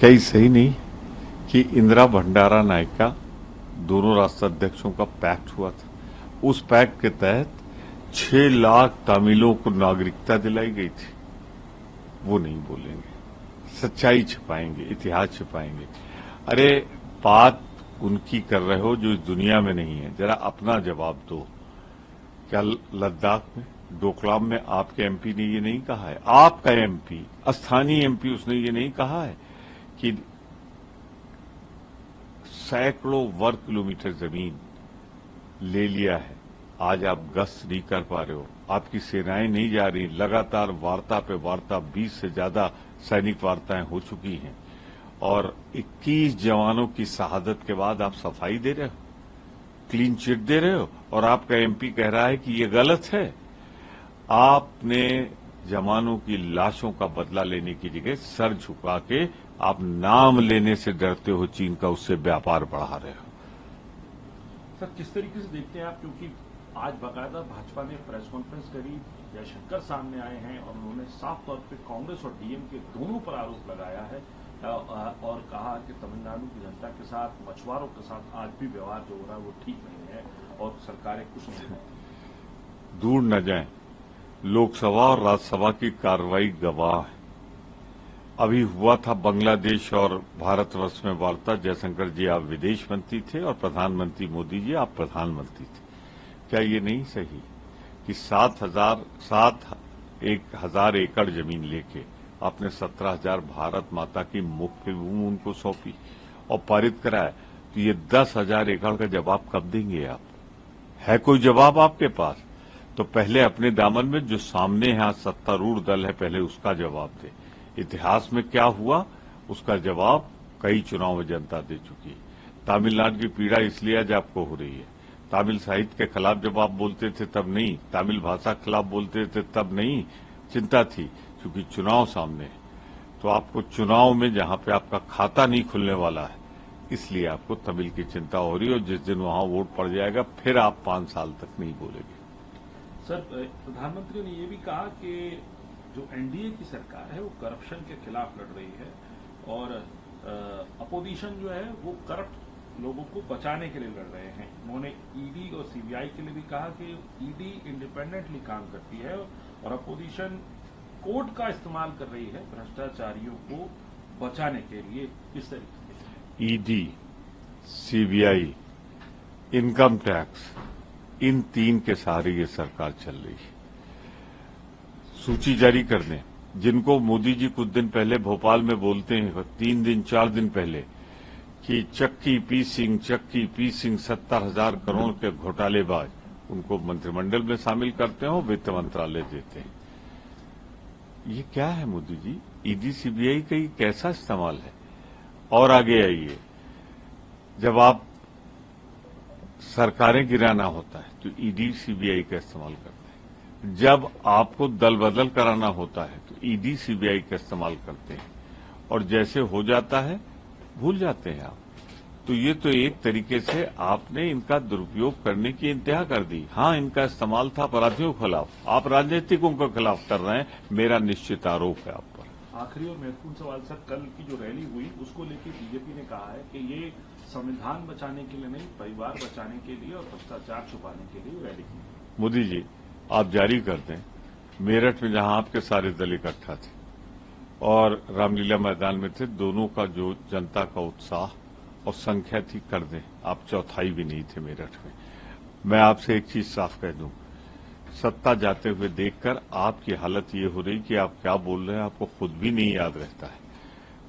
क्या ये सही नहीं कि इंदिरा भंडारा नायका दोनों राष्ट्राध्यक्षों का पैक्ट हुआ था? उस पैक्ट के तहत 6 लाख तमिलों को नागरिकता दिलाई गई थी। वो नहीं बोलेंगे, सच्चाई छिपाएंगे, इतिहास छिपाएंगे। अरे बात उनकी कर रहे हो जो इस दुनिया में नहीं है, जरा अपना जवाब दो। क्या लद्दाख में, डोकलाम में आपके एमपी ने ये नहीं कहा है? आपका एमपी, स्थानीय एमपी, उसने ये नहीं कहा है कि सैकड़ों वर्ग किलोमीटर जमीन ले लिया है, आज आप गश्त नहीं कर पा रहे हो, आपकी सेनाएं नहीं जा रही, लगातार वार्ता पे वार्ता, 20 से ज्यादा सैनिक वार्ताएं हो चुकी हैं और 21 जवानों की शहादत के बाद आप सफाई दे रहे हो, क्लीन चिट दे रहे हो और आपका एमपी कह रहा है कि ये गलत है। आपने जवानों की लाशों का बदला लेने की जगह सर झुका के आप नाम लेने से डरते हो चीन का, उससे व्यापार बढ़ा रहे हो। सर किस तरीके से देखते हैं आप, क्योंकि आज बाकायदा भाजपा ने प्रेस कॉन्फ्रेंस करी, जयशंकर सामने आए हैं और उन्होंने साफ तौर पे कांग्रेस और डीएमके दोनों पर आरोप लगाया है और कहा कि तमिलनाडु की जनता के साथ, मछुआरों के साथ आज भी व्यवहार जो हो रहा है वो ठीक नहीं है और सरकारें कुछ नहीं। दूर न जाएं, लोकसभा और राज्यसभा की कार्रवाई गवाह है। अभी हुआ था बांग्लादेश और भारतवर्ष में वार्ता, जयशंकर जी आप विदेश मंत्री थे और प्रधानमंत्री मोदी जी आप प्रधानमंत्री थे। क्या ये नहीं सही कि 7,000 एकड़ जमीन लेके आपने 17,000 भारत माता की मुख्य भूमि उनको सौंपी और पारित कराया? तो ये 10,000 एकड़ का जवाब कब देंगे आप? है कोई जवाब आपके पास? तो पहले अपने दामन में जो सामने है, सत्तारूढ़ दल है, पहले उसका जवाब दे। इतिहास में क्या हुआ उसका जवाब कई चुनाव में जनता दे चुकी है। तमिलनाडु की पीड़ा इसलिए आज आपको हो रही है। तमिल साहित्य के खिलाफ जब आप बोलते थे तब नहीं, तमिल भाषा के खिलाफ बोलते थे तब नहीं चिंता थी, क्योंकि चुनाव सामने है। तो आपको चुनाव में जहां पे आपका खाता नहीं खुलने वाला है, इसलिए आपको तमिल की चिंता हो रही है और जिस दिन वहां वोट पड़ जाएगा फिर आप 5 साल तक नहीं बोलेंगे। सर प्रधानमंत्री ने ये भी कहा कि जो एनडीए की सरकार है वो करप्शन के खिलाफ लड़ रही है और अपोजिशन जो है वो करप्ट लोगों को बचाने के लिए लड़ रहे हैं। उन्होंने ईडी और सीबीआई के लिए भी कहा कि ईडी इंडिपेंडेंटली काम करती है और अपोजिशन कोर्ट का इस्तेमाल कर रही है भ्रष्टाचारियों को बचाने के लिए। इस तरीके से ईडी, सीबीआई, इनकम टैक्स, इन 3 के सहारे ये सरकार चल रही है। सूची जारी कर दें, जिनको मोदी जी कुछ दिन पहले भोपाल में बोलते हैं, 3 दिन 4 दिन पहले, कि चक्की पी सिंह 70,000 करोड़ के घोटालेबाज, उनको मंत्रिमंडल में शामिल करते हो, वित्त मंत्रालय देते हैं। ये क्या है मोदी जी? ईडी सीबीआई का कैसा इस्तेमाल है? और आगे आइए, जब आप सरकारें गिराना होता है तो ईडी सीबीआई का इस्तेमाल करते हैं, जब आपको दल बदल कराना होता है तो ईडी सीबीआई का इस्तेमाल करते हैं और जैसे हो जाता है भूल जाते हैं आप। तो ये तो एक तरीके से आपने इनका दुरुपयोग करने की इंतहा कर दी। हाँ, इनका इस्तेमाल था अपराधियों के खिलाफ, आप राजनीतिकों के खिलाफ कर रहे हैं, मेरा निश्चित आरोप है आप पर। आखिरी और महत्वपूर्ण सवाल सर, कल की जो रैली हुई उसको लेकर बीजेपी ने कहा है कि ये संविधान बचाने के लिए नहीं, परिवार बचाने के लिए और भ्रष्टाचार छुपाने के लिए रैली की। मोदी जी आप जारी कर दें, मेरठ में जहां आपके सारे दल इकट्ठा थे और रामलीला मैदान में थे, दोनों का जो जनता का उत्साह और संख्या थी, कर दें, आप चौथाई भी नहीं थे मेरठ में। मैं आपसे एक चीज साफ कह दूं, सत्ता जाते हुए देखकर आपकी हालत ये हो रही कि आप क्या बोल रहे हैं आपको खुद भी नहीं याद रहता है।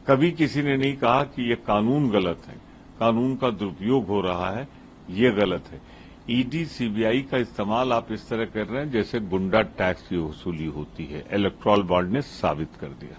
कभी किसी ने नहीं कहा कि ये कानून गलत है, कानून का दुरुपयोग हो रहा है, ये गलत है। ईडी सीबीआई का इस्तेमाल आप इस तरह कर रहे हैं जैसे गुंडा टैक्स की वसूली होती है। इलेक्टोरल बॉन्ड ने साबित कर दिया।